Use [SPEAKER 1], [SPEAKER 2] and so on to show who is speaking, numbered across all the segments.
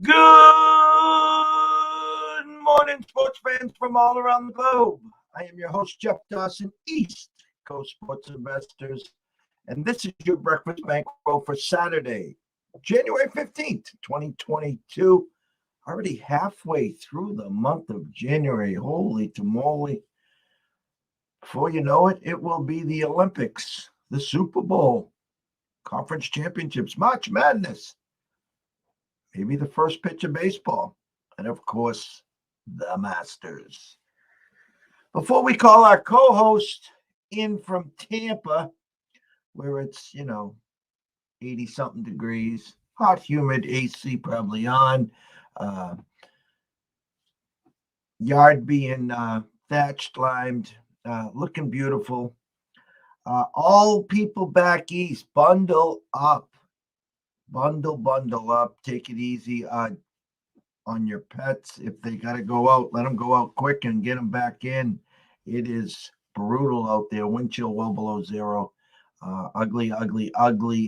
[SPEAKER 1] Good morning, sports fans from all around the globe. I am your host, Jeff Dawson, East Coast Sports Investors, and this is your breakfast bankroll for Saturday, January 15th, 2022. Already halfway through the month of January. Holy tamale. Before you know it, it will be the Olympics, the Super Bowl, conference championships, March Madness, maybe the first pitch of baseball, and of course, the Masters. Before we call our co-host in from Tampa, where it's, 80-something degrees, hot, humid, AC probably on, yard being thatched, limed, looking beautiful. All people back east, bundle up. Bundle up. Take it easy on your pets. If they got to go out, let them go out quick and get them back in. It is brutal out there. Wind chill well below zero. Ugly.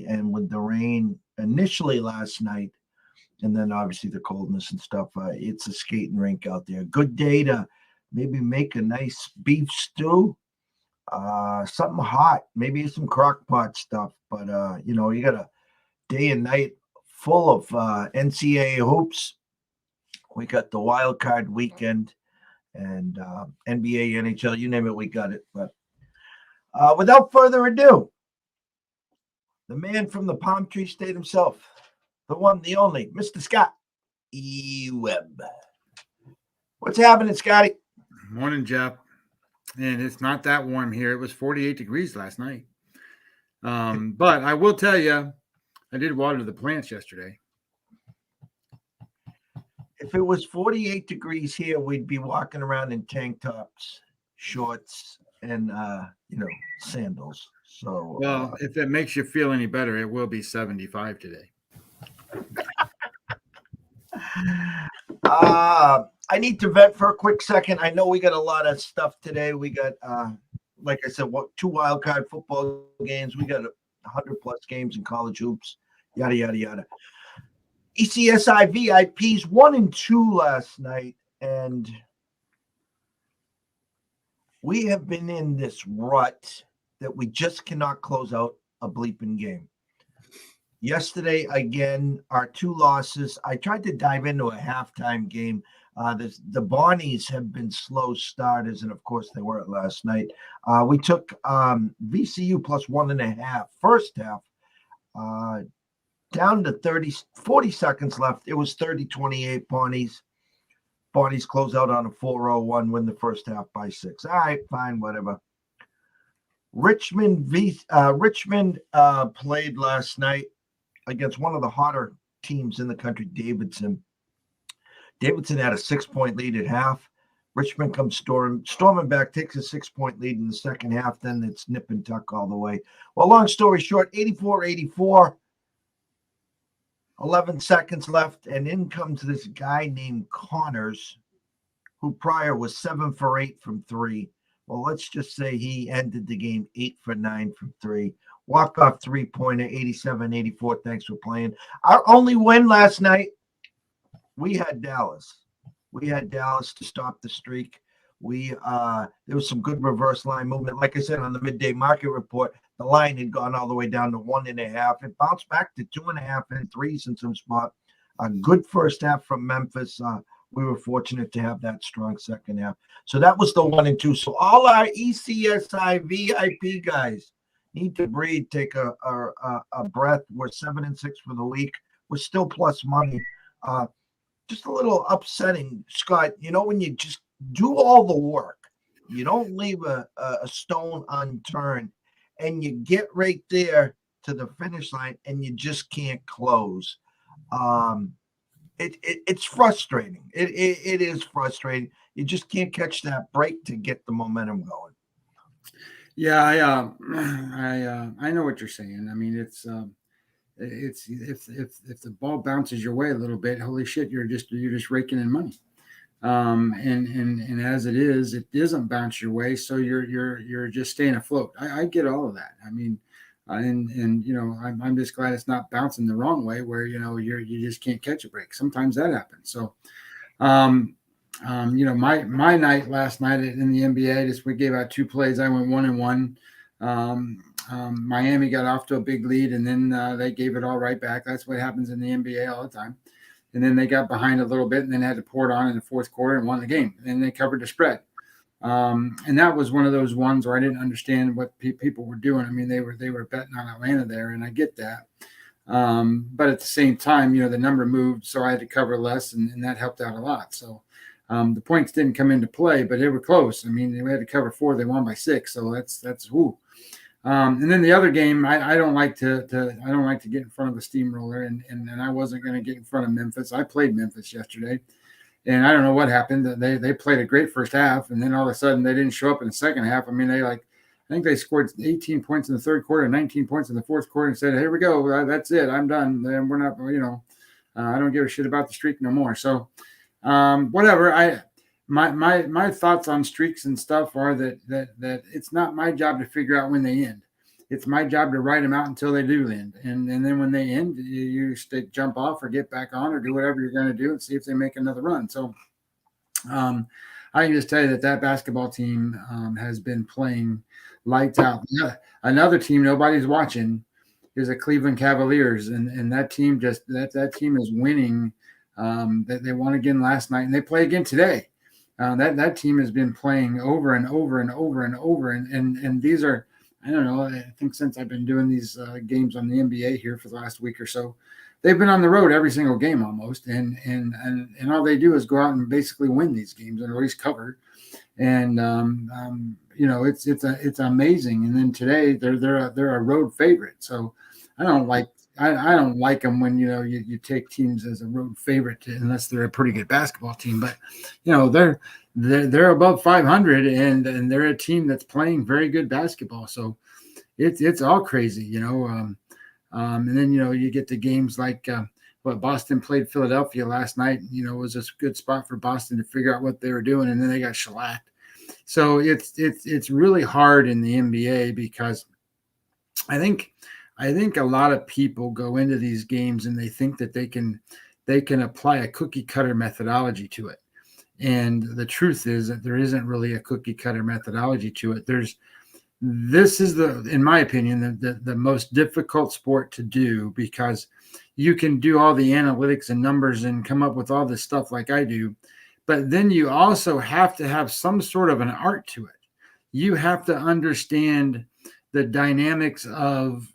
[SPEAKER 1] And with the rain initially last night, and then obviously the coldness and stuff, it's a skating rink out there. Good day to maybe make a nice beef stew. Something hot, maybe some crock pot stuff. But, you got a day and night full of NCAA hoops. We got the wild card weekend and NBA, NHL, you name it, we got it. But without further ado, the man from the Palm Tree State himself, the one, the only, Mr. Scott E. Webb. What's happening, Scotty?
[SPEAKER 2] Morning, Jeff. And it's not that warm here. It was 48 degrees last night. But I will tell you, I did water the plants yesterday.
[SPEAKER 1] If it was 48 degrees here, we'd be walking around in tank tops, shorts, and sandals. So,
[SPEAKER 2] well, if it makes you feel any better, it will be 75 today.
[SPEAKER 1] I need to vent for a quick second. I know we got a lot of stuff today. We got, like I said, 2 wild card football games. We got 100 plus games in college hoops. Yada yada yada. ECSI VIPs 1 and 2 last night, and we have been in this rut that we just cannot close out a bleeping game. Yesterday, again, our 2 losses. I tried to dive into a halftime game. The Bonnies have been slow starters, and of course they were last night. We took VCU plus 1.5 first half, down to 40 seconds left. It was 30-28 Bonnies. Bonnies close out on a 4-0-1, win the first half by 6. All right, fine, whatever. Richmond played last night against one of the hotter teams in the country, Davidson. Davidson had a 6-point lead at half. Richmond comes storming back, takes a 6-point lead in the second half. Then it's nip and tuck all the way. Well, long story short, 84-84, 11 seconds left, and in comes this guy named Connors, who prior was 7 for 8 from 3. Well, let's just say he ended the game 8 for 9 from 3. Walk-off three-pointer, 87-84. Thanks for playing. Our only win last night, we had Dallas. We had Dallas to stop the streak. There was some good reverse line movement. Like I said, on the midday market report, the line had gone all the way down to 1.5. It bounced back to 2.5 and 3s in some spot. A good first half from Memphis. We were fortunate to have that strong second half. So that was the 1 and 2. So all our ECSI VIP guys need to breathe, take a breath. We're 7 and 6 for the week. We're still plus money. Just a little upsetting, Scott. When you just do all the work, you don't leave a stone unturned, and you get right there to the finish line, and you just can't close. It's frustrating. It is frustrating. You just can't catch that break to get the momentum going.
[SPEAKER 2] Yeah, I know what you're saying. I mean, it's if the ball bounces your way a little bit, holy shit, you're just raking in money. And as it doesn't bounce your way, so you're just staying afloat. I get all of that. I mean, And I'm just glad it's not bouncing the wrong way where you just can't catch a break. Sometimes that happens. So um, my night last night in the NBA, just we gave out two plays. I went 1-1. Miami got off to a big lead, and then they gave it all right back. That's what happens in the NBA all the time. And then they got behind a little bit, and then had to pour it on in the fourth quarter and won the game. And they covered the spread. And that was one of those ones where I didn't understand what people were doing. I mean, they were betting on Atlanta there, and I get that. But at the same time, the number moved, so I had to cover less, and that helped out a lot. So the points didn't come into play, but they were close. I mean, they had to cover 4; they won by 6. So that's whoo. And then the other game, I don't like to get in front of a steamroller, and I wasn't going to get in front of Memphis. I played Memphis yesterday, and I don't know what happened. They played a great first half, and then all of a sudden they didn't show up in the second half. I mean, I think they scored 18 points in the third quarter, 19 points in the fourth quarter, and said, "Here we go, that's it, I'm done. Then we're not, I don't give a shit about the streak no more." So, whatever. My thoughts on streaks and stuff are that it's not my job to figure out when they end. It's my job to write them out until they do end, and then when they end, you jump off or get back on or do whatever you're going to do and see if they make another run. So, I can just tell you that basketball team has been playing lights out. Yeah, another team nobody's watching is the Cleveland Cavaliers, and that team that team is winning. They won again last night, and they play again today. That team has been playing over and over and over and over, and these are, I don't know, I think since I've been doing these games on the NBA here for the last week or so, they've been on the road every single game almost, and all they do is go out and basically win these games and at least cover. And it's amazing. And then today they're a road favorite, so I don't like them when you take teams as a road favorite unless they're a pretty good basketball team. But they're above 500 and they're a team that's playing very good basketball. So it's all crazy, and then you get the games like Boston played Philadelphia last night. It was a good spot for Boston to figure out what they were doing, and then they got shellacked. So it's really hard in the NBA because I think a lot of people go into these games and they think that they can apply a cookie cutter methodology to it. And the truth is that there isn't really a cookie cutter methodology to it. This is in my opinion, the most difficult sport to do because you can do all the analytics and numbers and come up with all this stuff like I do. But then you also have to have some sort of an art to it. You have to understand the dynamics of,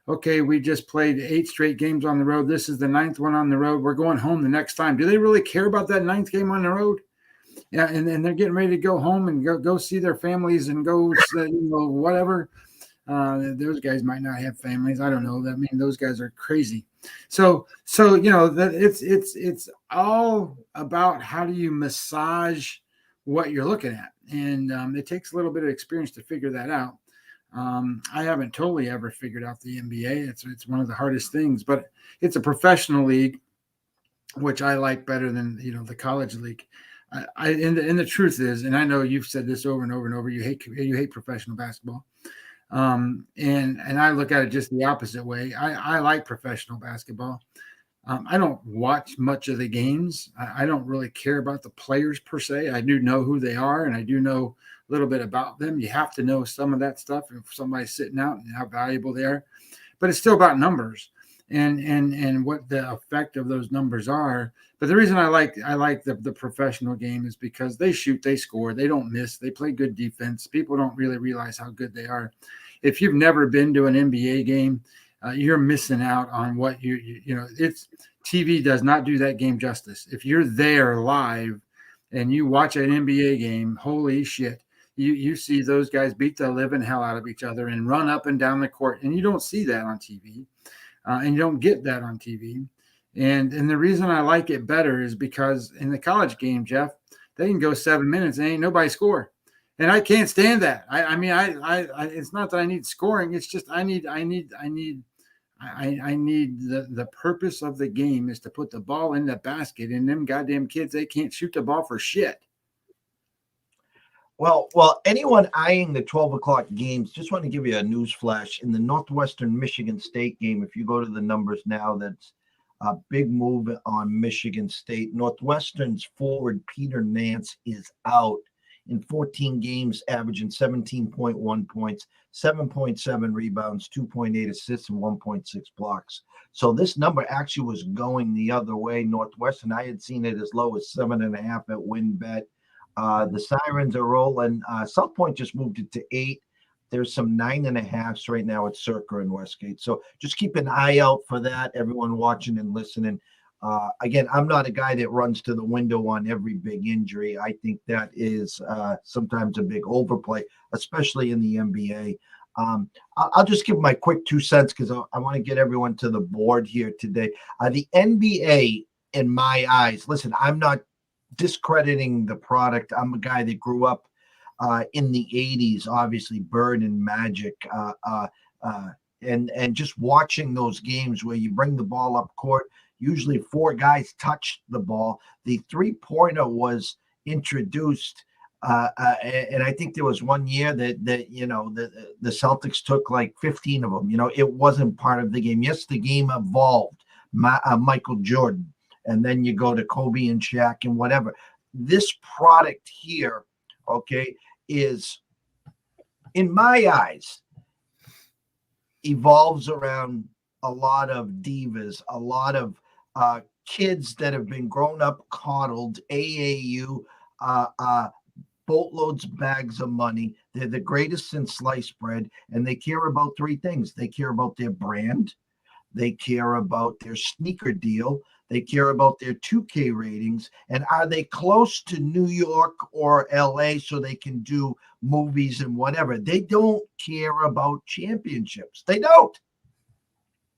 [SPEAKER 2] okay, we just played 8 straight games on the road. This is the 9th one on the road. We're going home the next time. Do they really care about that 9th game on the road? Yeah, and they're getting ready to go home and go see their families and go, whatever. Those guys might not have families. I don't know. I mean, those guys are crazy. So that it's all about how do you massage what you're looking at, and it takes a little bit of experience to figure that out. I haven't totally ever figured out the NBA. It's one of the hardest things, but it's a professional league, which I like better than the college league. And the truth is, and I know you've said this over and over and over, you hate professional basketball. And I look at it just the opposite way. I like professional basketball. I don't watch much of the games. I don't really care about the players per se. I do know who they are, and I do know a little bit about them. You have to know some of that stuff if somebody's sitting out and how valuable they are. But it's still about numbers and what the effect of those numbers are. But the reason I like the professional game is because they shoot, they score, they don't miss, they play good defense. People don't really realize how good they are. If you've never been to an NBA game, you're missing out on what it's TV does not do that game justice. If you're there live and you watch an NBA game, holy shit, you see those guys beat the living hell out of each other and run up and down the court, and you don't see that on TV, and you don't get that on TV. And the reason I like it better is because in the college game, Jeff, they can go 7 minutes and ain't nobody score. And I can't stand that. I mean, it's not that I need scoring. It's just I need the purpose of the game is to put the ball in the basket, and them goddamn kids, they can't shoot the ball for shit.
[SPEAKER 1] Well, anyone eyeing the 12 o'clock games, just want to give you a news flash. In the Northwestern Michigan State game, if you go to the numbers now, that's a big move on Michigan State. Northwestern's forward Peter Nance is out in 14 games, averaging 17.1 points, 7.7 rebounds, 2.8 assists, and 1.6 blocks. So this number actually was going the other way. Northwestern, I had seen it as low as 7.5 at WinBet. The sirens are rolling. South Point just moved it to 8. There's some 9.5s right now at Circa and Westgate. So just keep an eye out for that, everyone watching and listening. Again, I'm not a guy that runs to the window on every big injury. I think that is sometimes a big overplay, especially in the NBA. I'll just give my quick 2 cents because I want to get everyone to the board here today. The NBA, in my eyes, listen, I'm not discrediting the product. I'm a guy that grew up in the 80s, obviously Bird and Magic, and just watching those games where you bring the ball up court, usually 4 guys touch the ball. The three-pointer was introduced, and I think there was one year that the Celtics took like 15 of them. It wasn't part of the game. Yes, the game evolved. Michael Jordan, and then you go to Kobe and Shaq and whatever. This product here, okay, is, in my eyes, evolves around a lot of divas, a lot of kids that have been grown up, coddled, AAU, boatloads, bags of money. They're the greatest since sliced bread, and they care about 3 things. They care about their brand. They care about their sneaker deal. They care about their 2K ratings. And are they close to New York or LA so they can do movies and whatever? They don't care about championships. They don't.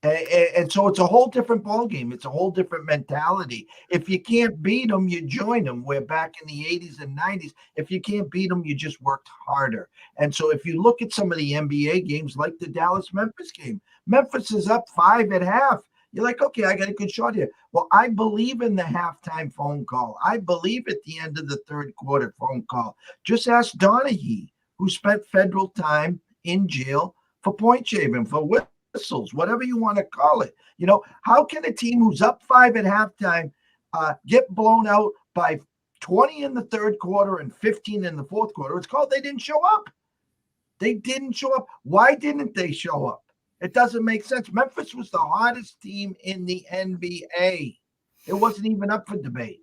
[SPEAKER 1] And so it's a whole different ballgame. It's a whole different mentality. If you can't beat them, you join them. Where back in the 80s and 90s, if you can't beat them, you just worked harder. And so if you look at some of the NBA games, like the Dallas-Memphis game, Memphis is up 5 at half. You're like, okay, I got a good shot here. Well, I believe in the halftime phone call. I believe at the end of the third quarter phone call. Just ask Donaghy, who spent federal time in jail for point shaving, for whistles, whatever you want to call it. How can a team who's up 5 at halftime get blown out by 20 in the third quarter and 15 in the fourth quarter? It's called they didn't show up. They didn't show up. Why didn't they show up? It doesn't make sense. Memphis was the hottest team in the NBA. It wasn't even up for debate.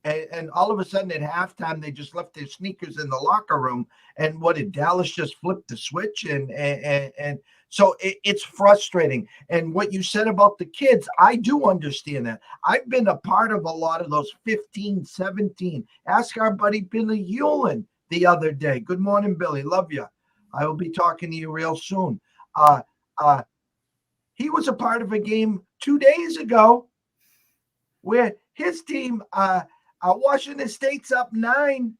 [SPEAKER 1] And all of a sudden at halftime, they just left their sneakers in the locker room. And what did Dallas just flip the switch? And so it's frustrating. And what you said about the kids, I do understand that. I've been a part of a lot of those 15, 17. Ask our buddy Billy Hewlin the other day. Good morning, Billy. Love you. I will be talking to you real soon. He was a part of a game 2 days ago where his team, Washington State's up 9.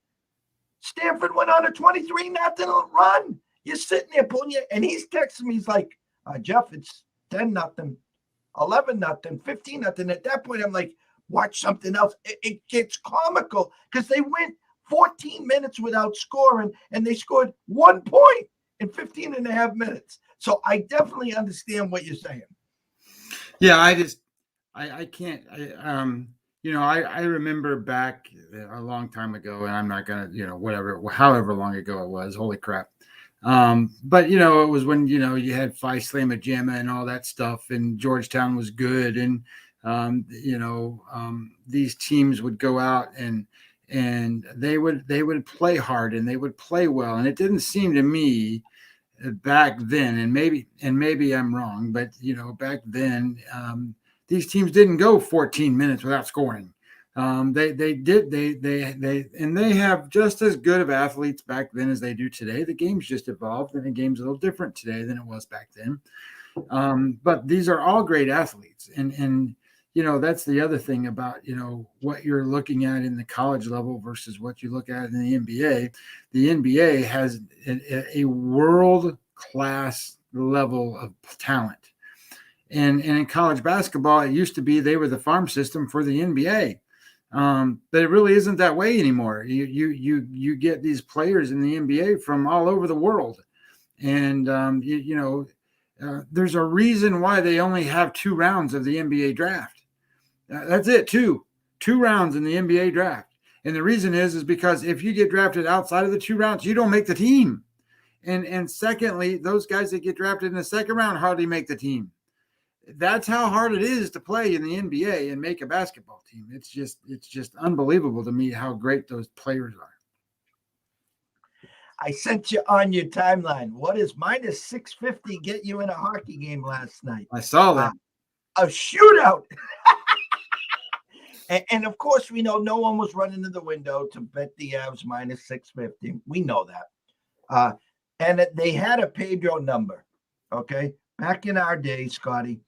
[SPEAKER 1] Stanford went on a 23-0 run. You're sitting there pulling you, and he's texting me. He's like, Jeff, it's 10-0, 11-0, 15-0. At that point, I'm like, watch something else. It gets comical because they went 14 minutes without scoring, and they scored 1 point in 15 and a half minutes. So I definitely understand what you're saying.
[SPEAKER 2] Yeah, I can't. I remember back a long time ago, and I'm not gonna, however long ago it was. Holy crap! But it was when you had Phi Slamma Jamma and all that stuff, and Georgetown was good, and these teams would go out and they would play hard and they would play well, and it didn't seem to me back then, and maybe I'm wrong, but back then these teams didn't go 14 minutes without scoring. They have just as good of athletes back then as they do today. The game's just evolved, and the game's a little different today than it was back then. But these are all great athletes, and that's the other thing about what you're looking at in the college level versus what you look at in the NBA. The NBA has a world-class level of talent. And in college basketball, it used to be they were the farm system for the NBA. But it really isn't that way anymore. You get these players in the NBA from all over the world, and there's a reason why they only have 2 rounds of the NBA draft. That's it, two rounds in the NBA draft. And the reason is because if you get drafted outside of the 2 rounds, you don't make the team. And secondly, those guys that get drafted in the second round hardly make the team. That's how hard it is to play in the NBA and make a basketball team. It's just unbelievable to me how great those players are.
[SPEAKER 1] I sent you on your timeline. What is minus 650 get you in a hockey game last night?
[SPEAKER 2] I saw that.
[SPEAKER 1] A shootout. And of course, we know no one was running to the window to bet the Avs minus 650. We know that. And they had a Pedro number. Okay. Back in our day, Scotty,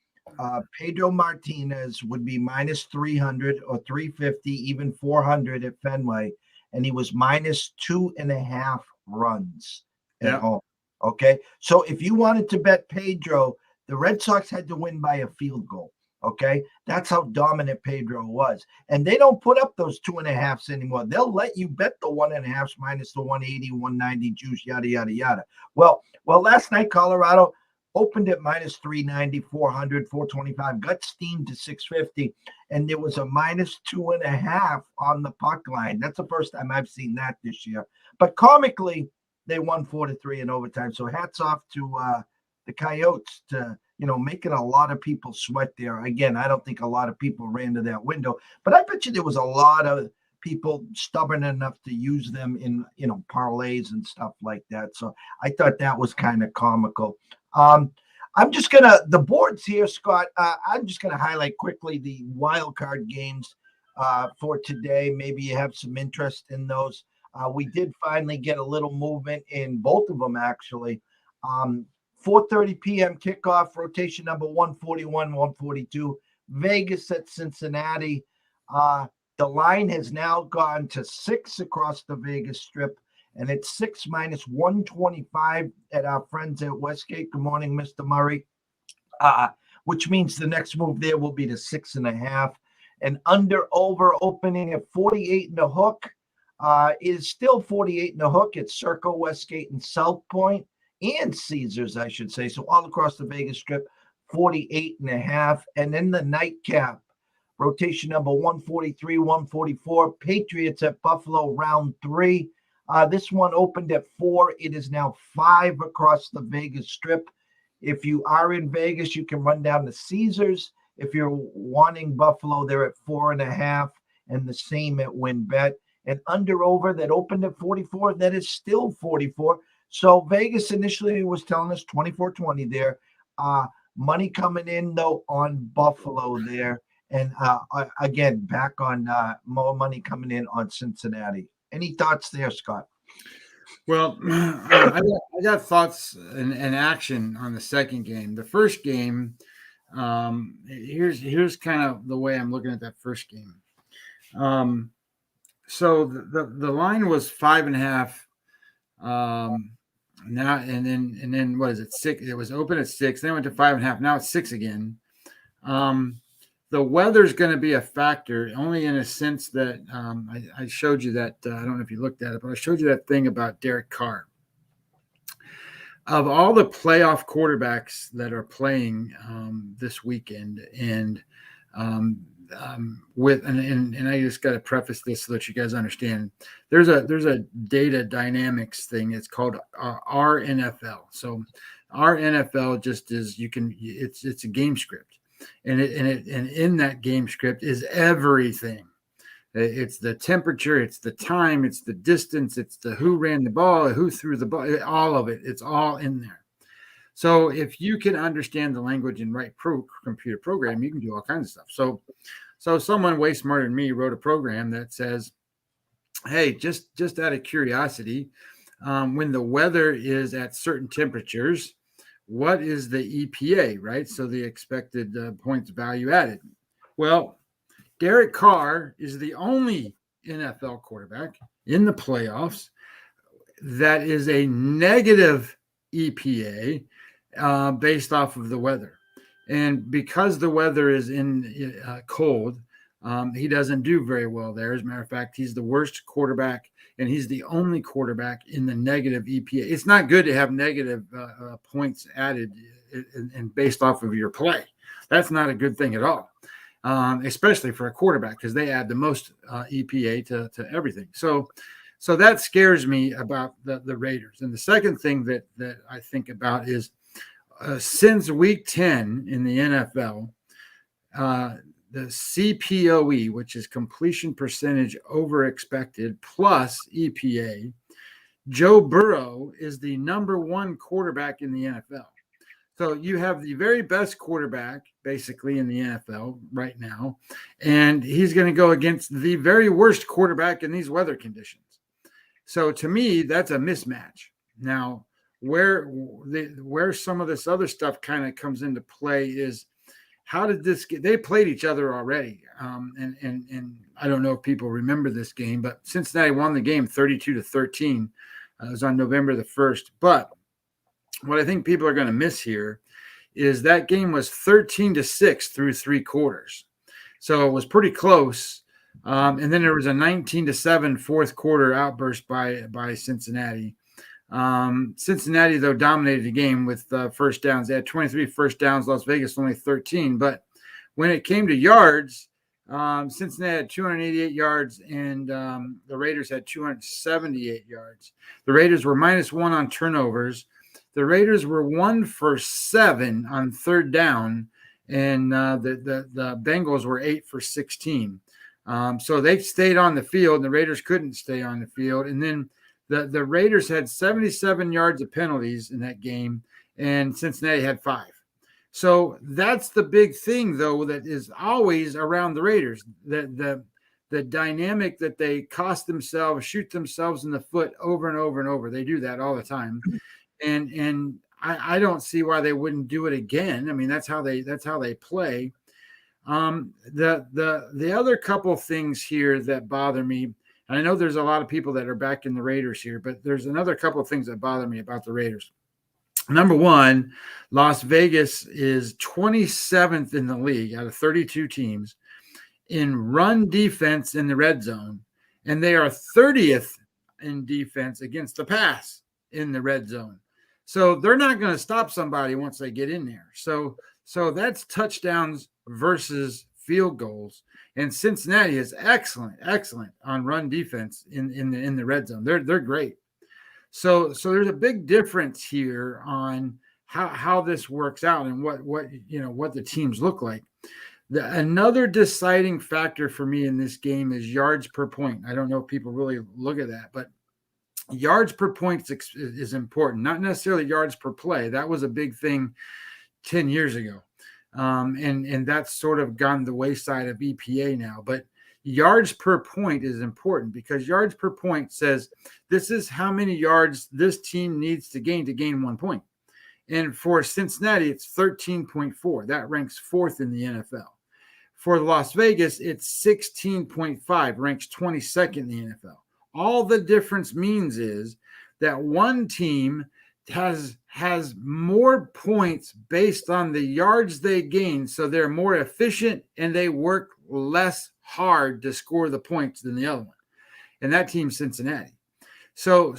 [SPEAKER 1] Pedro Martinez would be minus 300 or 350, even 400 at Fenway. And he was minus 2.5 runs at home. Okay. So if you wanted to bet Pedro, the Red Sox had to win by a field goal. Okay. That's how dominant Pedro was. And they don't put up those 2.5s anymore. They'll let you bet the 1.5s minus the 180, 190 juice, yada, yada, yada. Well, last night, Colorado opened at minus 390, 400, 425, got steamed to 650, and there was a minus 2.5 on the puck line. That's the first time I've seen that this year. But comically, they won 4-3 in overtime. So hats off to the Coyotes to, making a lot of people sweat there. Again, I don't think a lot of people ran to that window, but I bet you there was a lot of people stubborn enough to use them in, parlays and stuff like that. So I thought that was kind of comical. I'm just the boards here, Scott. I'm just gonna highlight quickly the wild card games for today. Maybe you have some interest in those. We did finally get a little movement in both of them, actually. 4:30 p.m. kickoff, rotation number 141, 142. Vegas at Cincinnati. The line has now gone to 6 across the Vegas Strip, and it's 6 minus 125 at our friends at Westgate. Good morning, Mr. Murray. Which means the next move there will be to 6.5. And under over opening at 48 in the hook is still 48 in the hook. It's Circle, Westgate, and South Point, and Caesars, I should say. So all across the Vegas Strip, 48.5. And then the nightcap, rotation number 143, 144. Patriots at Buffalo, round 3. This one opened at 4. It is now 5 across the Vegas Strip. If you are in Vegas, you can run down to Caesars. If you're wanting Buffalo, they're at 4.5, and the same at WinBet. And under over that opened at 44, that is still 44. So Vegas initially was telling us 24-20 there. Money coming in, though, on Buffalo there. And again, back on more money coming in on Cincinnati. Any thoughts there, Scott?
[SPEAKER 2] Well, I got thoughts and action on the second game. The first game, here's kind of the way I'm looking at that first game. So the line was 5.5. Now and then what is it? 6. It was open at 6. Then it went to 5.5. Now it's 6 again. The weather's going to be a factor, only in a sense that I showed you that. I don't know if you looked at it, but I showed you that thing about Derek Carr. Of all the playoff quarterbacks that are playing this weekend, and I just got to preface this so that you guys understand. There's a data dynamics thing. It's called RNFL. So RNFL just is it's a game script. And in that game script is everything. It's the temperature, it's the time, it's the distance, it's the who ran the ball, who threw the ball, all of it. It's all in there. So if you can understand the language and write computer program, you can do all kinds of stuff. So someone way smarter than me wrote a program that says, hey, just out of curiosity, when the weather is at certain temperatures, what is the EPA, right? So the expected points value added. Well, Derek Carr is the only NFL quarterback in the playoffs that is a negative EPA based off of the weather. And because the weather is in cold, He doesn't do very well there. As a matter of fact, he's the worst quarterback, and he's the only quarterback in the negative EPA. It's not good to have negative points added and based off of your play. That's not a good thing at all, especially for a quarterback, because they add the most EPA to everything. So that scares me about the Raiders. And the second thing that I think about is since week 10 in the NFL, the CPOE, which is completion percentage over expected plus EPA, Joe Burrow is the number one quarterback in the NFL. So you have the very best quarterback basically in the NFL right now, and he's going to go against the very worst quarterback in these weather conditions. So to me, that's a mismatch. Now, where some of this other stuff kind of comes into play is, how did this get? They played each other already, and I don't know if people remember this game, but Cincinnati won the game 32-13. It was on November the 1st. But what I think people are going to miss here is that game was 13-6 through three quarters, so it was pretty close. And then there was a 19-7 fourth quarter outburst by Cincinnati. Cincinnati, though, dominated the game with first downs. They had 23 first downs. Las Vegas only 13. But when it came to yards, Cincinnati had 288 yards, and the Raiders had 278 yards. The Raiders were -1 on turnovers. The Raiders were 1 for 7 on third down, and the Bengals were 8 for 16. So they stayed on the field, and the Raiders couldn't stay on the field. And then the Raiders had 77 yards of penalties in that game, and Cincinnati had 5. So that's the big thing, though, that is always around the Raiders, the dynamic that they cost themselves, shoot themselves in the foot over and over and over. They do that all the time. And I don't see why they wouldn't do it again. I mean, that's how they play. The other couple things here that bother me, and I know there's a lot of people that are back in the Raiders here, but there's another couple of things that bother me about the Raiders. Number one, Las Vegas is 27th in the league out of 32 teams in run defense in the red zone, and they are 30th in defense against the pass in the red zone. So they're not going to stop somebody once they get in there. So that's touchdowns versus field goals. And Cincinnati is excellent on run defense in the red zone. They're great. So there's a big difference here on how this works out and what the teams look like. Another deciding factor for me in this game is yards per point. I don't know if people really look at that, but yards per point is important, not necessarily yards per play. That was a big thing 10 years ago. And that's sort of gone the wayside of EPA now. But yards per point is important because yards per point says this is how many yards this team needs to gain 1 point. And for Cincinnati, it's 13.4. That ranks 4th in the NFL. For Las Vegas, it's 16.5, ranks 22nd in the NFL. All the difference means is that one team has more points based on the yards they gain, so they're more efficient and they work less hard to score the points than the other one. And that team's Cincinnati. So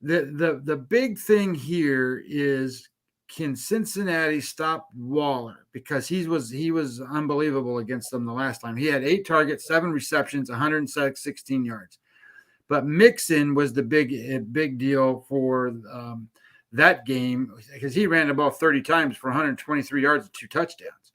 [SPEAKER 2] the big thing here is, can Cincinnati stop Waller? Because he was unbelievable against them the last time. He had 8 targets, 7 receptions, 116 yards. But Mixon was the big deal for that game because he ran the ball 30 times for 123 yards and 2 touchdowns.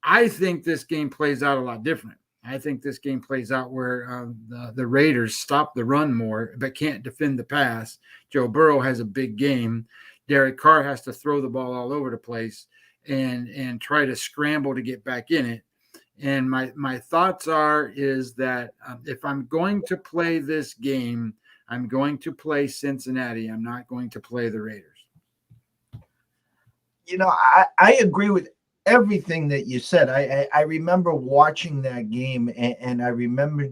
[SPEAKER 2] I think this game plays out a lot different. I think this game plays out where the Raiders stop the run more but can't defend the pass. Joe Burrow has a big game. Derek Carr has to throw the ball all over the place and try to scramble to get back in it. And my thoughts is that if I'm going to play this game, I'm going to play Cincinnati. I'm not going to play the Raiders.
[SPEAKER 1] I agree with everything that you said. I remember watching that game, and I remember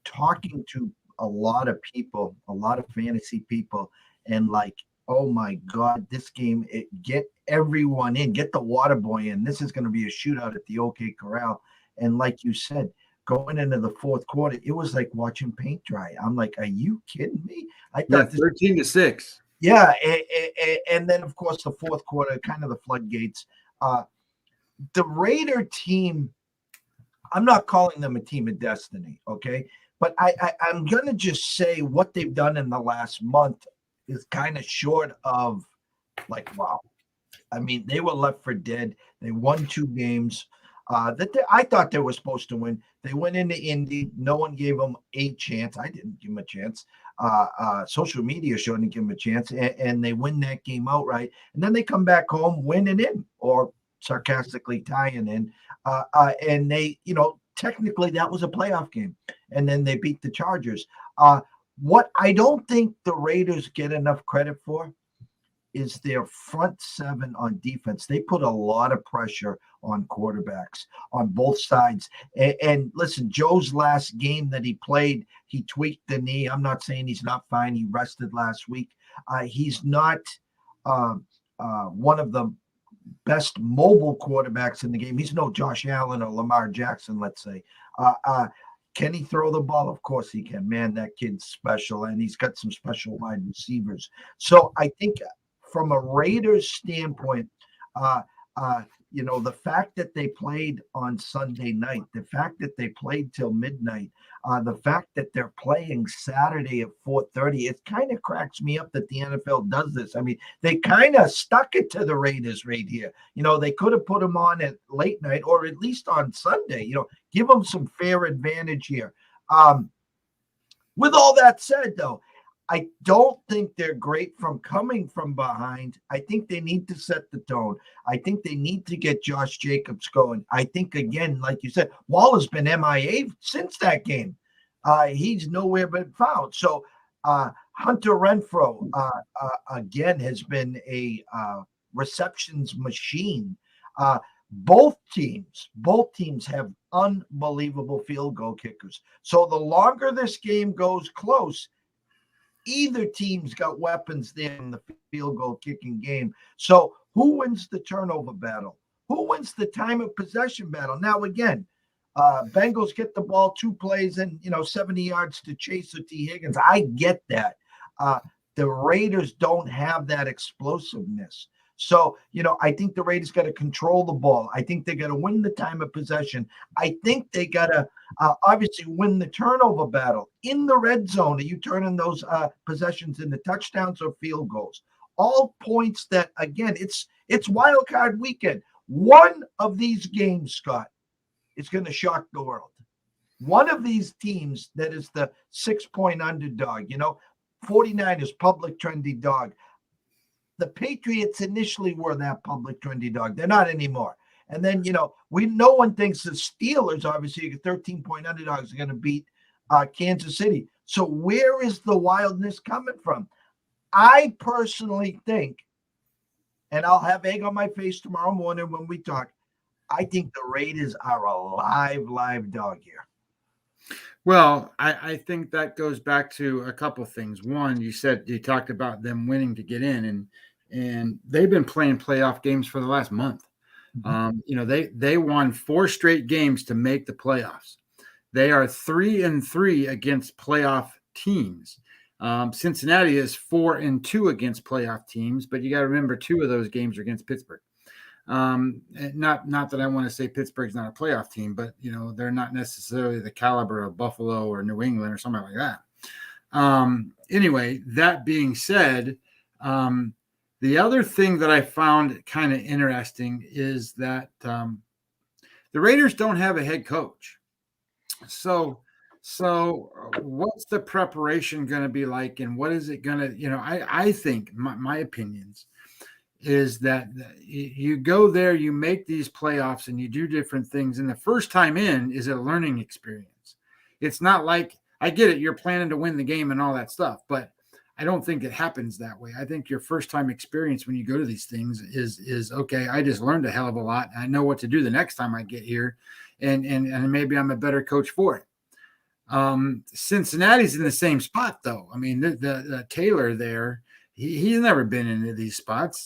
[SPEAKER 1] talking to a lot of people, a lot of fantasy people, and like, oh my God, this game, get everyone in, get the water boy in. This is going to be a shootout at the OK Corral. And like you said, going into the fourth quarter, it was like watching paint dry. I'm like, are you kidding me? I
[SPEAKER 2] Yeah,
[SPEAKER 1] thought this,
[SPEAKER 2] 13-6.
[SPEAKER 1] yeah. And then, of course, the fourth quarter, kind of the floodgates. Uh, the Raider team, I'm not calling them a team of destiny, okay? But I'm going to just say what they've done in the last month is kind of short of like, wow. I mean, they were left for dead. They won 2 games I thought they were supposed to win. They went into Indy. No one gave them a chance. I didn't give them a chance. Social media showed didn't give them a chance, and they win that game outright. And then they come back home, winning in, or sarcastically tying in. And they, technically that was a playoff game. And then they beat the Chargers. What I don't think the Raiders get enough credit for is their front seven on defense. They put a lot of pressure on quarterbacks on both sides. And listen, Joe's last game that he played, he tweaked the knee. I'm not saying he's not fine. He rested last week. He's not one of the best mobile quarterbacks in the game. He's no Josh Allen or Lamar Jackson, let's say. Can he throw the ball? Of course he can. Man, that kid's special, and he's got some special wide receivers. So I think from a Raiders standpoint, the fact that they played on Sunday night, the fact that they played till midnight, the fact that they're playing Saturday at 4:30, it kind of cracks me up that the NFL does this. I mean, they kind of stuck it to the Raiders right here. They could have put them on at late night or at least on Sunday. Give them some fair advantage here. With all that said, though, I don't think they're great from coming from behind. I think they need to set the tone. I think they need to get Josh Jacobs going. I think, again, like you said, Waller's been MIA since that game. He's nowhere but found. So Hunter Renfro, again, has been a receptions machine. Both teams have unbelievable field goal kickers. So the longer this game goes close, either team's got weapons there in the field goal kicking game. So who wins the turnover battle? Who wins the time of possession battle? Now, again, Bengals get the ball 2 plays and, 70 yards to Chase or T. Higgins. I get that. The Raiders don't have that explosiveness. So, I think the Raiders got to control the ball. I think they got to win the time of possession. I think they got to obviously win the turnover battle in the red zone. Are you turning those possessions into touchdowns or field goals? All points that, again, it's wild card weekend. One of these games, Scott, is going to shock the world. One of these teams that is the 6-point underdog, 49ers public trendy dog. The Patriots initially were that public trendy dog. They're not anymore. And then, no one thinks the Steelers, obviously, 13-point underdogs, are going to beat Kansas City. So where is the wildness coming from? I personally think, and I'll have egg on my face tomorrow morning when we talk, I think the Raiders are a live dog here.
[SPEAKER 2] Well, I think that goes back to a couple of things. One, you talked about them winning to get in, and they've been playing playoff games for the last month. They won 4 straight games to make the playoffs. They are 3-3 against playoff teams. Cincinnati is 4-2 against playoff teams, but you got to remember 2 of those games are against Pittsburgh. Not that I want to say Pittsburgh's not a playoff team, but they're not necessarily the caliber of Buffalo or New England or something like that. Anyway, that being said, the other thing that I found kind of interesting is that the Raiders don't have a head coach. So what's the preparation going to be like, and what is it going to, I think my opinions is that you go there, you make these playoffs, and you do different things. And the first time in is a learning experience. It's not like, I get it, you're planning to win the game and all that stuff, but I don't think it happens that way. I think your first time experience when you go to these things is okay, I just learned a hell of a lot. I know what to do the next time I get here, and maybe I'm a better coach for it. Cincinnati's in the same spot, though. I mean, the Taylor there, he's never been into these spots.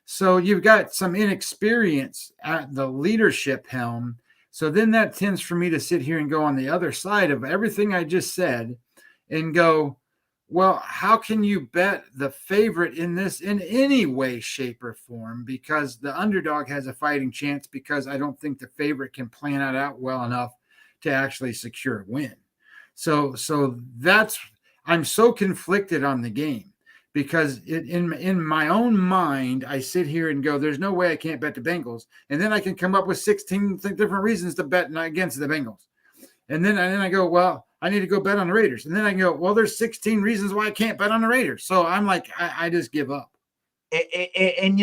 [SPEAKER 2] So you've got some inexperience at the leadership helm. So then that tends for me to sit here and go on the other side of everything I just said and go, well, how can you bet the favorite in this in any way, shape, or form? Because the underdog has a fighting chance, because I don't think the favorite can plan it out well enough to actually secure a win. So that's, I'm so conflicted on the game, because in my own mind, I sit here and go, there's no way I can't bet the Bengals. And then I can come up with 16 different reasons to bet against the Bengals. And then I go, well, I need to go bet on the Raiders. And then I can go, well, there's 16 reasons why I can't bet on the Raiders. So I'm like, I just give up.
[SPEAKER 1] And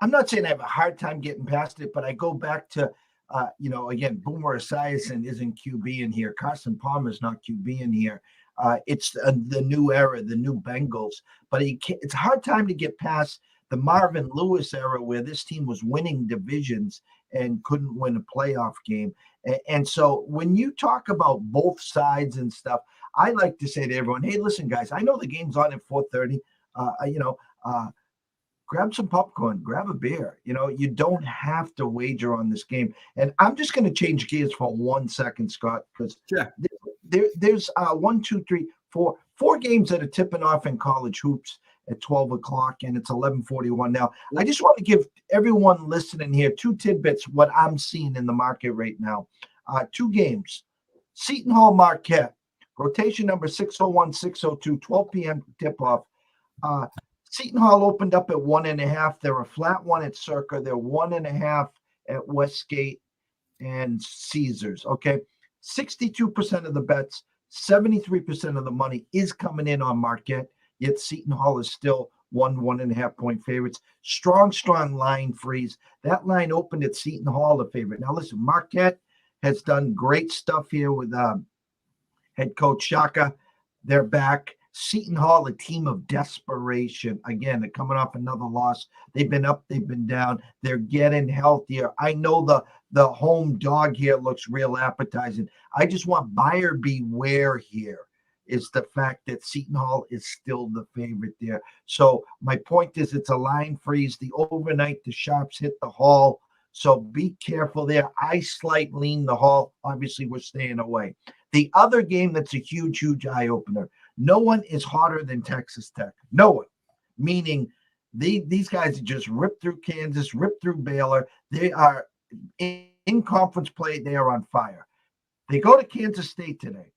[SPEAKER 1] I'm not saying I have a hard time getting past it, but I go back to, again, Boomer Esiason isn't QB in here. Carson Palmer's not QB in here. It's the new era, the new Bengals. But it's a hard time to get past the Marvin Lewis era, where this team was winning divisions and couldn't win a playoff game. And so when you talk about both sides and stuff, I like to say to everyone, hey, listen, guys, I know the game's on at 4:30. Grab some popcorn, grab a beer. You don't have to wager on this game. And I'm just going to change gears for 1 second, Scott, because there's 1, 2, 3, 4 games that are tipping off in college hoops at 12 o'clock, and it's 11:41 now. I just want to give everyone listening here 2 tidbits, what I'm seeing in the market right now. 2 games. Seton Hall Marquette, rotation number 601, 602, 12 p.m. tip-off. Seton Hall opened up at 1.5. They're a flat one at Circa. They're 1.5 at Westgate and Caesars. Okay. 62% of the bets, 73% of the money is coming in on Marquette, yet Seton Hall is still 1.5 point favorites. Strong line freeze. That line opened at Seton Hall a favorite. Now listen, Marquette has done great stuff here with head coach Shaka. They're back. Seton Hall, a team of desperation. Again, they're coming off another loss. They've been up, they've been down. They're getting healthier. I know the home dog here looks real appetizing. I just want buyer beware here, is the fact that Seton Hall is still the favorite there. So my point is, it's a line freeze. The overnight, the sharps hit the Hall. So be careful there. I slight lean the Hall. Obviously, we're staying away. The other game that's a huge, huge eye-opener. No one is hotter than Texas Tech. No one. Meaning these guys just ripped through Kansas, ripped through Baylor. They are in conference play. They are on fire. They go to Kansas State today.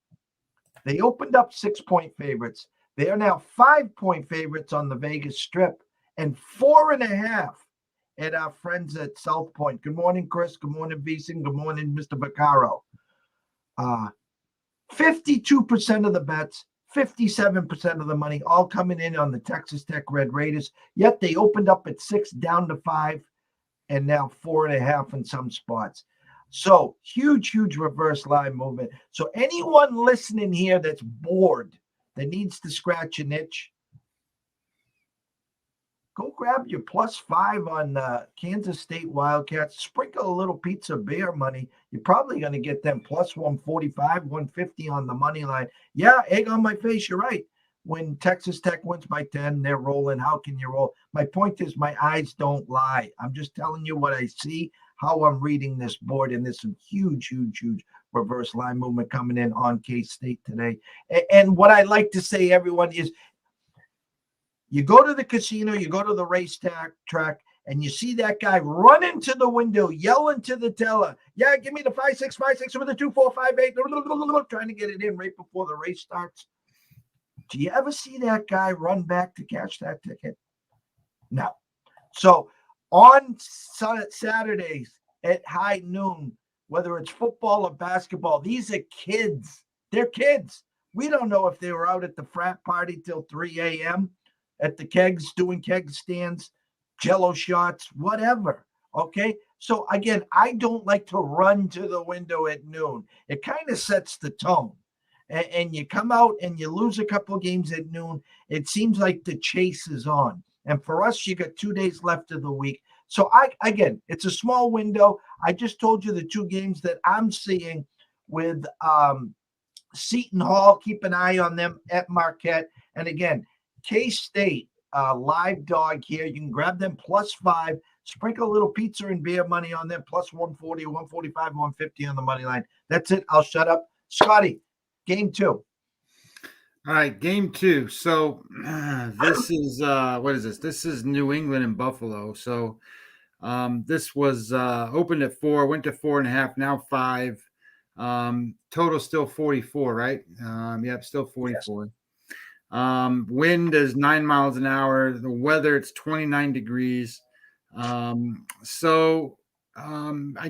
[SPEAKER 1] They opened up 6-point favorites. They are now 5-point favorites on the Vegas Strip and 4.5 at our friends at South Point. Good morning, Chris. Good morning, Beeson. Good morning, Mr. Vaccaro. 52% of the bets, 57% of the money, all coming in on the Texas Tech Red Raiders. Yet they opened up at 6, down to 5, and now 4.5 in some spots. So huge, huge reverse line movement. So anyone listening here that's bored, that needs to scratch an itch, go grab your +5 on the Kansas State Wildcats. Sprinkle a little pizza bear money. You're probably going to get them +145, 150 on the money line. Yeah, egg on my face. You're right. When Texas Tech wins by 10, they're rolling. How can you roll? My point is, my eyes don't lie. I'm just telling you what I see, how I'm reading this board, and there's some huge, huge, huge reverse line movement coming in on K-State today. And what I like to say, everyone, is you go to the casino, you go to the race track, and you see that guy run into the window, yelling to the teller, yeah, give me the 5656 with the 2458, trying to get it in right before the race starts. Do you ever see that guy run back to catch that ticket? No. So on Saturdays at high noon, whether it's football or basketball, these are kids. They're kids. We don't know if they were out at the frat party till 3 a.m., at the kegs, doing keg stands, Jello shots, whatever. Okay. So again, I don't like to run to the window at noon. It kind of sets the tone. And you come out and you lose a couple of games at noon. It seems like the chase is on. And for us, you got 2 days left of the week. So again, it's a small window. I just told you the 2 games that I'm seeing with Seton Hall. Keep an eye on them at Marquette. And again, K-State, live dog here. You can grab them +5. Sprinkle a little pizza and beer money on them, plus 140, 145, 150 on the money line. That's it. I'll shut up. Scotty, game 2.
[SPEAKER 2] All right, game 2. So this is what is this? This is New England and Buffalo. So this was opened at 4, went to 4.5, now 5. Total still 44, right? Yep, still 44. Yes. Wind is 9 miles an hour. The weather, it's 29 degrees. I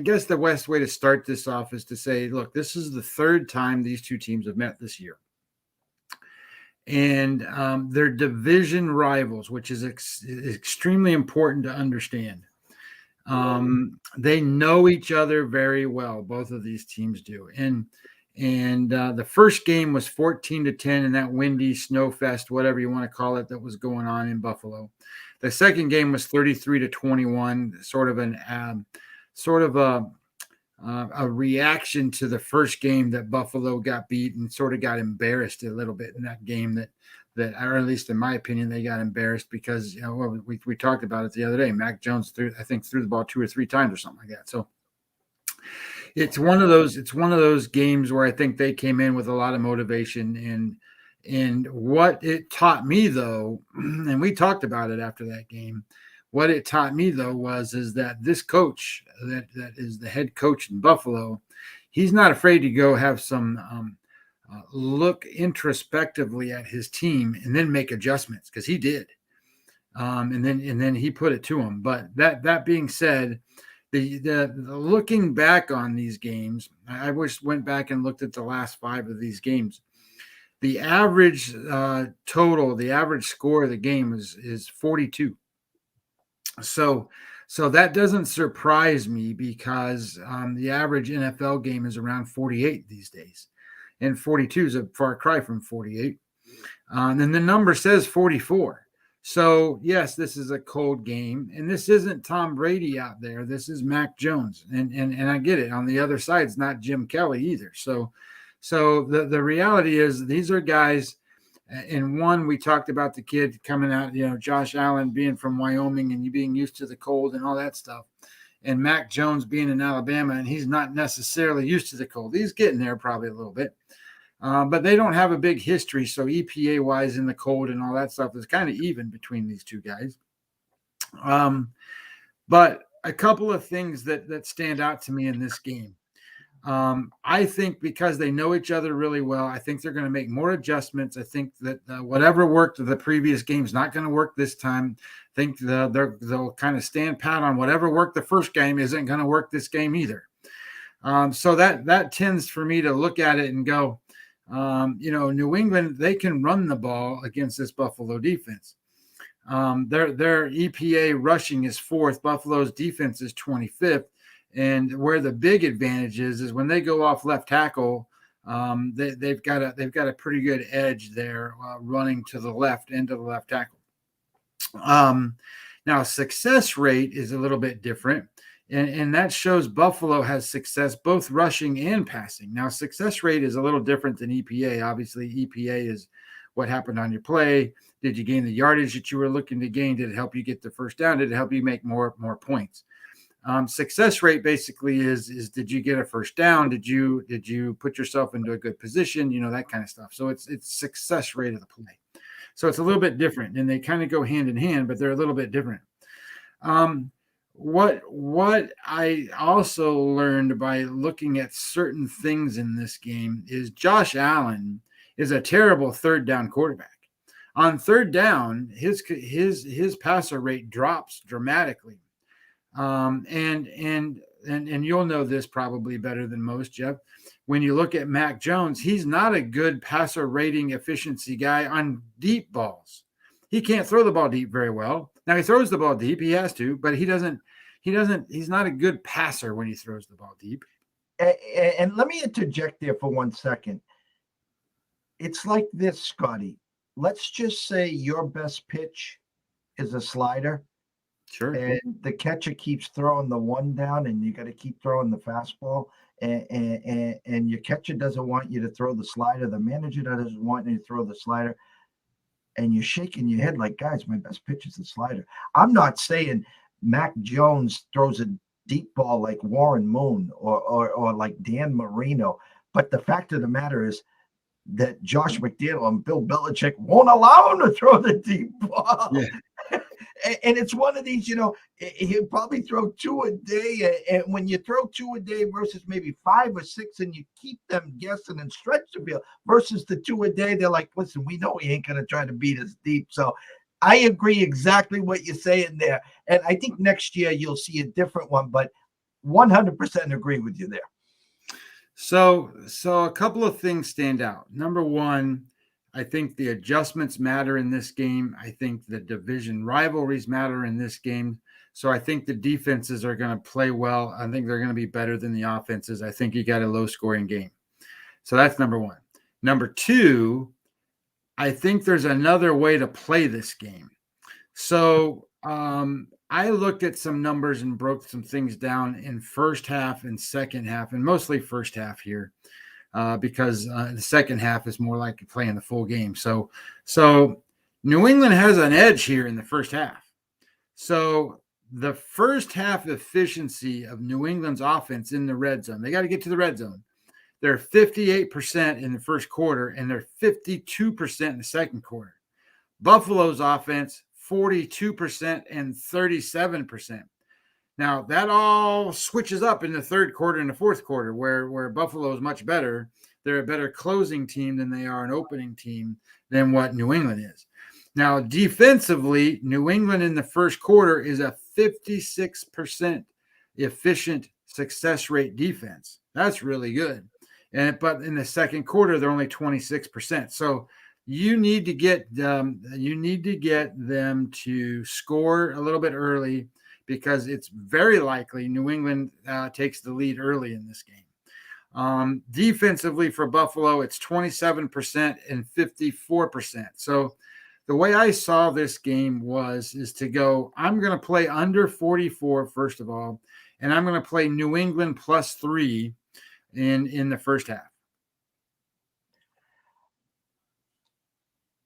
[SPEAKER 2] guess the best way to start this off is to say, look, this is the third time these two teams have met this year. And they're division rivals, which is extremely important to understand. They know each other very well. Both of these teams do. And the first game was 14-10 in that windy snow fest, whatever you want to call it, that was going on in Buffalo. The second game was 33-21, sort of a reaction to the first game that Buffalo got beat and sort of got embarrassed a little bit in that game that or at least in my opinion, they got embarrassed because, we talked about it the other day. Mac Jones threw the ball 2 or 3 times or something like that. So it's one of those games where I think they came in with a lot of motivation, and what it taught me though, and we talked about it after that game, what it taught me though is that this coach that is the head coach in Buffalo, he's not afraid to go have some look introspectively at his team and then make adjustments, because he did. And then he put it to him. But that being said, the looking back on these games, I went back and looked at the last 5 of these games. The average total, the average score of the game is 42. So that doesn't surprise me, because the average NFL game is around 48 these days. And 42 is a far cry from 48. And the number says 44. So, yes, this is a cold game. And this isn't Tom Brady out there. This is Mac Jones. And I get it. On the other side, it's not Jim Kelly either. So the reality is these are guys. And one, we talked about the kid coming out, Josh Allen being from Wyoming and being used to the cold and all that stuff. And Mac Jones being in Alabama, and he's not necessarily used to the cold. He's getting there probably a little bit. But they don't have a big history. So EPA-wise in the cold and all that stuff is kind of even between these two guys. But a couple of things that stand out to me in this game. I think because they know each other really well, I think they're going to make more adjustments. I think that whatever worked the previous game is not going to work this time. I think they'll kind of stand pat on whatever worked the first game isn't going to work this game either. So that tends for me to look at it and go, New England, they can run the ball against this Buffalo defense. Their EPA rushing is 4th. Buffalo's defense is 25th. And where the big advantage is when they go off left tackle, they've got a pretty good edge there running to the left end of the left tackle. Now success rate is a little bit different, and that shows Buffalo has success both rushing and passing. Now success rate is a little different than EPA. Obviously, EPA is what happened on your play. Did you gain the yardage that you were looking to gain? Did it help you get the first down? Did it help you make more points? Success rate basically is did you get a first down? Did you put yourself into a good position? That kind of stuff. So it's success rate of the play. So it's a little bit different, and they kind of go hand in hand, but they're a little bit different. What I also learned by looking at certain things in this game is Josh Allen is a terrible third down quarterback. On third down, his passer rate drops dramatically. And you'll know this probably better than most, Jeff. When you look at Mac Jones, he's not a good passer rating efficiency guy on deep balls. He can't throw the ball deep very well. Now he throws the ball deep. He has to, but he's not a good passer when he throws the ball deep.
[SPEAKER 1] And let me interject there for 1 second. It's like this, Scotty. Let's just say your best pitch is a slider.
[SPEAKER 2] Sure.
[SPEAKER 1] And the catcher keeps throwing the one down, and you got to keep throwing the fastball. And your catcher doesn't want you to throw the slider. The manager doesn't want you to throw the slider. And you're shaking your head like, guys, my best pitch is the slider. I'm not saying Mac Jones throws a deep ball like Warren Moon or like Dan Marino. But the fact of the matter is that Josh McDaniel and Bill Belichick won't allow him to throw the deep ball.
[SPEAKER 2] Yeah.
[SPEAKER 1] And it's one of these, he'll probably throw 2 a day. And when you throw 2 a day versus maybe 5 or 6, and you keep them guessing and stretch the field versus the 2 a day, they're like, listen, we know he ain't going to try to beat us deep. So I agree exactly what you're saying there. And I think next year you'll see a different one, but 100% agree with you there.
[SPEAKER 2] So a couple of things stand out. Number one, I think the adjustments matter in this game. I think the division rivalries matter in this game. So I think the defenses are going to play well. I think they're going to be better than the offenses. I think you got a low-scoring game. So that's number one. Number two, I think there's another way to play this game. So I looked at some numbers and broke some things down in first half and second half, and mostly first half here. Because the second half is more like playing the full game. So New England has an edge here in the first half. So the first half efficiency of New England's offense in the red zone, they got to get to the red zone. They're 58% in the first quarter, and they're 52% in the second quarter. Buffalo's offense, 42% and 37%. Now, that all switches up in the third quarter and the fourth quarter, where Buffalo is much better. They're a better closing team than they are an opening team than what New England is. Now, defensively, New England in the first quarter is a 56% efficient success rate defense. That's really good. But in the second quarter, they're only 26%. So you need to get them to score a little bit early, because it's very likely New England takes the lead early in this game. Defensively for Buffalo, it's 27% and 54%. So the way I saw this game is to go, I'm going to play under 44, first of all, and I'm going to play New England +3 in the first half.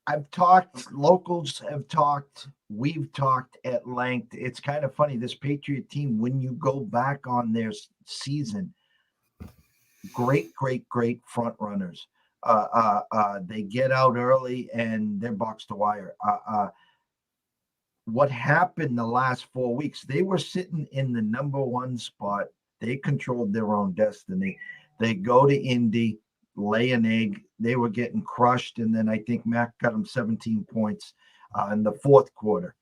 [SPEAKER 1] I've talked, locals have talked, we've talked at length. It's kind of funny, this Patriot team, when you go back on their season, great front runners. They get out early and they're box to wire. What happened the last 4 weeks, they were sitting in the number 1 spot. They controlled their own destiny. They go to Indy, lay an egg. They were getting crushed, and then I think Mac got them 17 points in the fourth quarter.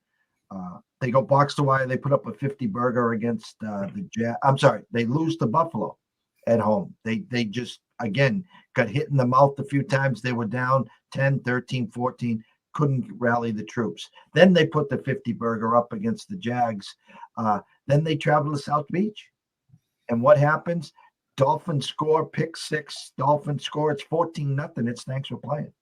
[SPEAKER 1] They go box to wire. They put up a 50 burger against the Jazz. I'm sorry, they lose to Buffalo at home. They just, again, got hit in the mouth a few times. They were down 10, 13, 14, couldn't rally the troops. Then they put the 50 burger up against the Jags. Then they travel to South Beach. And what happens? Dolphins score, pick 6. Dolphins score. It's 14-0. It's thanks for playing.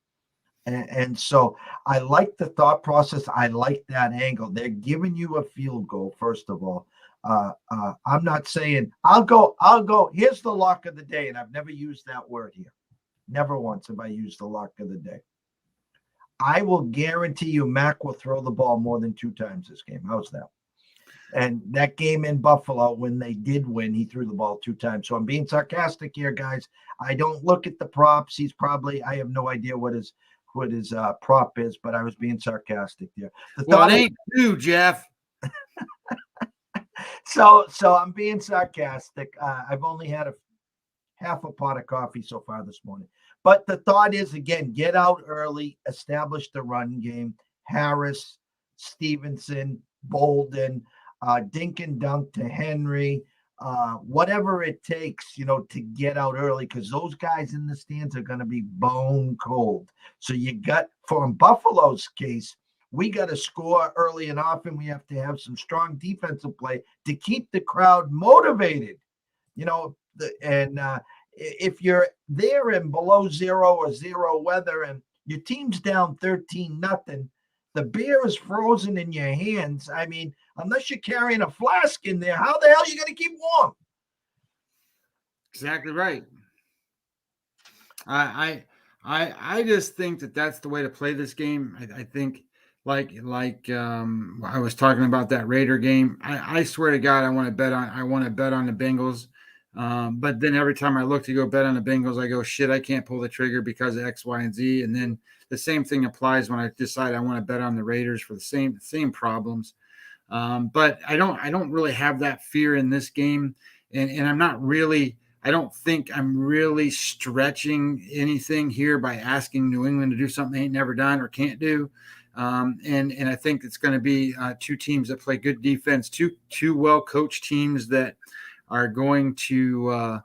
[SPEAKER 1] And so I like the thought process. I like that angle. They're giving you a field goal, first of all. I'm not saying I'll go. Here's the lock of the day. And I've never used that word here. Never once have I used the lock of the day. I will guarantee you Mac will throw the ball more than 2 times this game. How's that? And that game in Buffalo, when they did win, he threw the ball 2 times. So I'm being sarcastic here, guys. I don't look at the props. I have no idea what his prop is, but I was being sarcastic there.
[SPEAKER 2] Well, it ain't 2, Jeff.
[SPEAKER 1] So I'm being sarcastic. I've only had half a pot of coffee so far this morning. But the thought is, again, get out early, establish the run game. Harris, Stevenson, Bolden, dink and dunk to Henry, whatever it takes, to get out early, because those guys in the stands are going to be bone cold. So you got, for Buffalo's case, we got to score early and often. We have to have some strong defensive play to keep the crowd motivated, and if you're there in below 0 or 0 weather and your team's down 13-0, the beer is frozen in your hands. I mean, unless you're carrying a flask in there, how the hell are you going to keep warm?
[SPEAKER 2] Exactly right. I just think that that's the way to play this game. I think I was talking about that Raider game. I swear to God, I want to bet on the Bengals. But then every time I look to go bet on the Bengals, I go, shit, I can't pull the trigger because of X, Y, and Z. And then the same thing applies when I decide I want to bet on the Raiders for the same problems. But I don't really have that fear in this game, and I'm not really. I don't think I'm really stretching anything here by asking New England to do something they ain't never done or can't do. And I think it's going to be two teams that play good defense, two well coached teams that are going to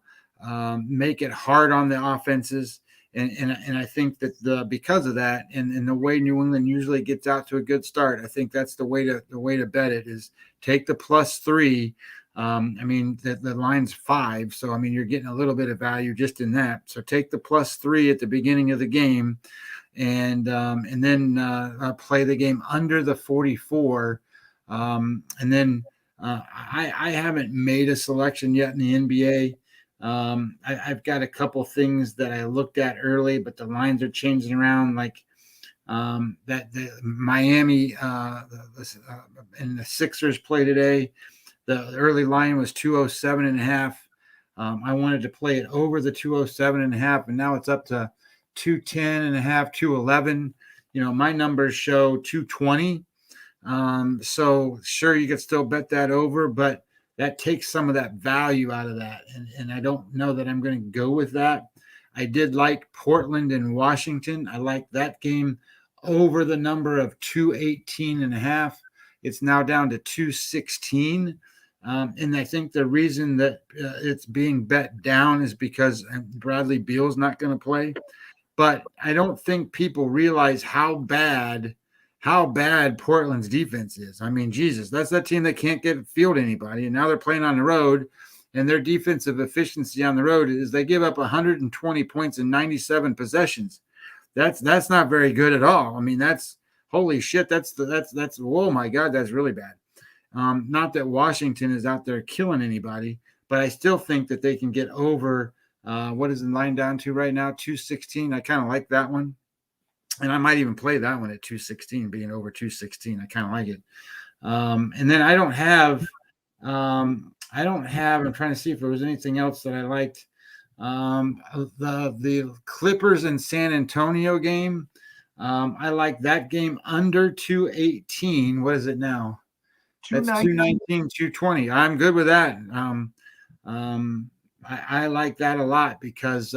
[SPEAKER 2] make it hard on the offenses. And I think that because of that and the way New England usually gets out to a good start, I think that's the way to bet it is take the +3. I mean the line's 5, so I mean you're getting a little bit of value just in that. So take the +3 at the beginning of the game, and then play the game under the 44, and then I haven't made a selection yet in the NBA. I've got a couple things that I looked at early, but the lines are changing around. Like that the Miami and the Sixers play today. The early line was 207.5. I wanted to play it over the 207.5, and now it's up to 210.5, 211. My numbers show 220. So sure, you could still bet that over, but that takes some of that value out of that. And I don't know that I'm going to go with that. I did like Portland and Washington. I like that game over the number of 218.5. It's now down to 216. And I think the reason that it's being bet down is because Bradley Beal's not going to play. But I don't think people realize how bad Portland's defense is. I mean, Jesus, that's that team that can't field anybody. And now they're playing on the road, and their defensive efficiency on the road is they give up 120 points in 97 possessions. That's not very good at all. I mean, that's holy shit. That's oh my God, that's really bad. Not that Washington is out there killing anybody, but I still think that they can get over what is the line down to right now? 216. I kind of like that one. And I might even play that one at 216, being over 216. I kind of like it. And then I'm trying to see if there was anything else that I liked. The Clippers and San Antonio game. I like that game under 218. What is it now? That's 219, 220. I'm good with that. I like that a lot because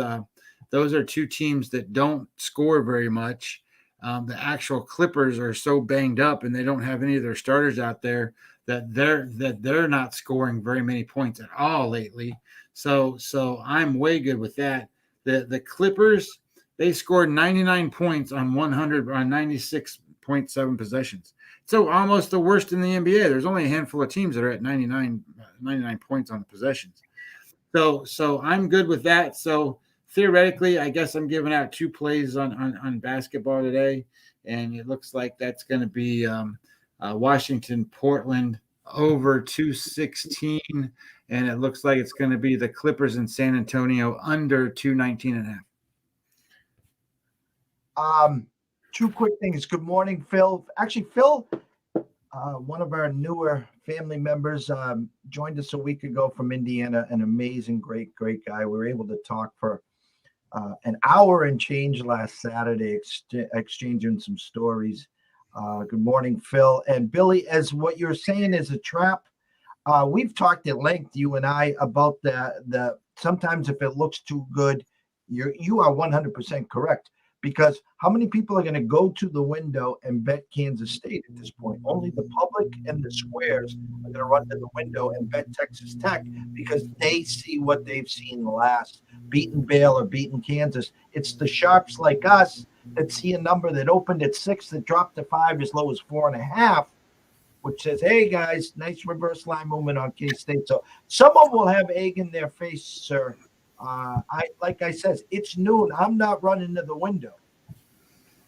[SPEAKER 2] those are two teams that don't score very much. The actual Clippers are so banged up, and they don't have any of their starters out there that they're not scoring very many points at all lately. So I'm way good with that. The Clippers, they scored 99 points on 96.7 possessions. So almost the worst in the NBA. There's only a handful of teams that are at 99 points on the possessions. So I'm good with that. So theoretically, I guess I'm giving out 2 plays on basketball today, and it looks like that's going to be Washington, Portland over 216, and it looks like it's going to be the Clippers in San Antonio under 219.5.
[SPEAKER 1] 2 quick things. Good morning, Phil. Actually, Phil, one of our newer family members, joined us a week ago from Indiana. An amazing, great guy. We were able to talk for an hour and change last Saturday, exchanging some stories. Good morning, Phil. And Billy, as what you're saying is a trap, we've talked at length, you and I, about the sometimes if it looks too good, you are 100% correct. Because how many people are going to go to the window and bet Kansas State at this point? Only the public and the squares are going to run to the window and bet Texas Tech because they see what they've seen last, beating Baylor, beating Kansas. It's the sharps like us that see a number that opened at 6 that dropped to 5 as low as 4.5, which says, hey, guys, nice reverse line movement on K-State. So someone will have egg in their face, sir. Like I says, it's noon. I'm not running to the window.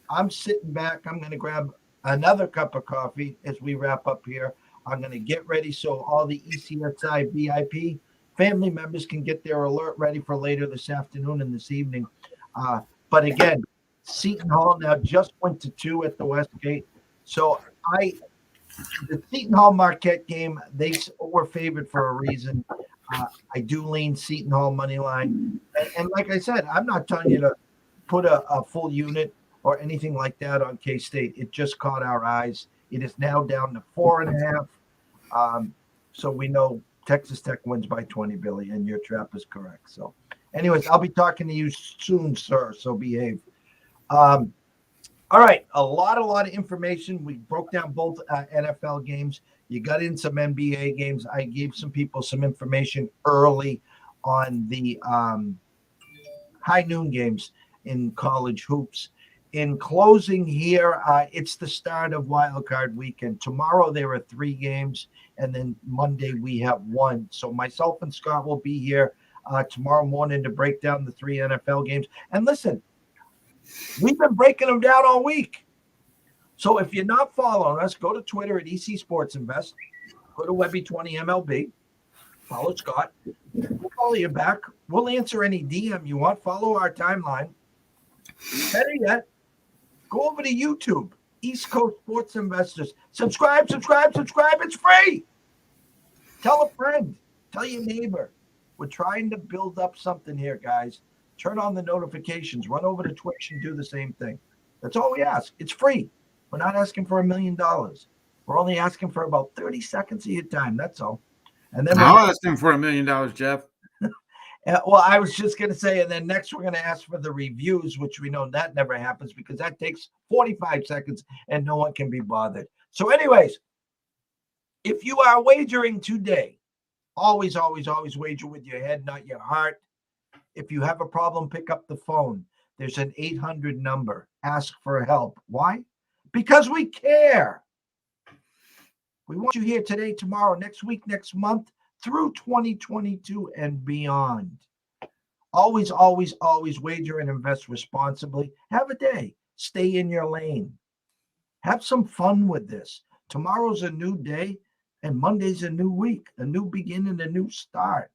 [SPEAKER 1] I'm sitting back. I'm going to grab another cup of coffee as we wrap up here. I'm going to get ready so all the ECSI VIP family members can get their alert ready for later this afternoon and this evening. But again, Seton Hall now just went to 2 at the Westgate. So the Seton Hall Marquette game, they were favored for a reason. I do lean Seton Hall money line, and like I said, I'm not telling you to put a full unit or anything like that on K State. It just caught our eyes. It is now down to 4.5. So we know Texas Tech wins by 20, Billy, and your trap is correct. So, anyways, I'll be talking to you soon, sir. So behave. Um, all right, a lot of information. We broke down both NFL games. You got in some NBA games. I gave some people some information early on the high noon games in college hoops. In closing here, it's the start of Wild Card Weekend. Tomorrow there are 3 games, and then Monday we have 1. So myself and Scott will be here tomorrow morning to break down the 3 NFL games. And listen, we've been breaking them down all week. So if you're not following us, go to Twitter at EC Sports Invest. Go to Webby20MLB. Follow Scott. We'll follow you back. We'll answer any DM you want. Follow our timeline. Better yet, go over to YouTube, East Coast Sports Investors. Subscribe. It's free. Tell a friend. Tell your neighbor. We're trying to build up something here, guys. Turn on the notifications. Run over to Twitch and do the same thing. That's all we ask. It's free. We're not asking for $1 million. We're only asking for about 30 seconds of your time. That's all. And then
[SPEAKER 2] I'll ask him for $1 million, Jeff.
[SPEAKER 1] Well, I was just going to say, and then next we're going to ask for the reviews, which we know that never happens because that takes 45 seconds and no one can be bothered. So anyways, if you are wagering today, always wager with your head, not your heart. If you have a problem, pick up the phone. There's an 800 number. Ask for help. Why? Because we care. We want you here today, tomorrow, next week, next month, through 2022 and beyond. Always wager and invest responsibly. Have a day. Stay in your lane. Have some fun with this. Tomorrow's a new day, and Monday's a new week, a new beginning, a new start.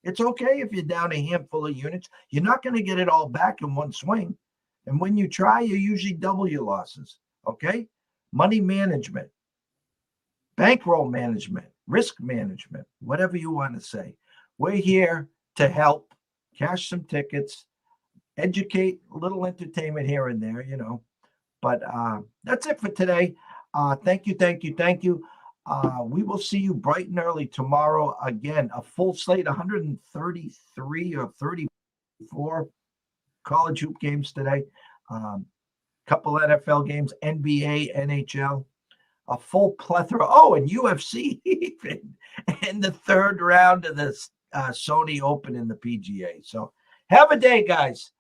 [SPEAKER 1] It's okay if you're down a handful of units. You're not going to get it all back in one swing. And when you try, you usually double your losses. Okay? Money management, bankroll management, risk management, whatever you want to say. We're here to help, cash some tickets, educate, a little entertainment here and there, you know. But that's it for today. Thank you. We will see you bright and early tomorrow. Again, a full slate, 133 or 34 college hoop games today. Couple NFL games, NBA, NHL, a full plethora. Oh, and UFC even in the 3rd round of the Sony Open in the PGA. So have a day, guys.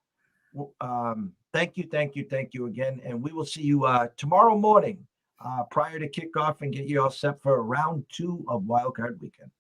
[SPEAKER 1] Thank you again. And we will see you tomorrow morning prior to kickoff and get you all set for round 2 of Wild Card Weekend.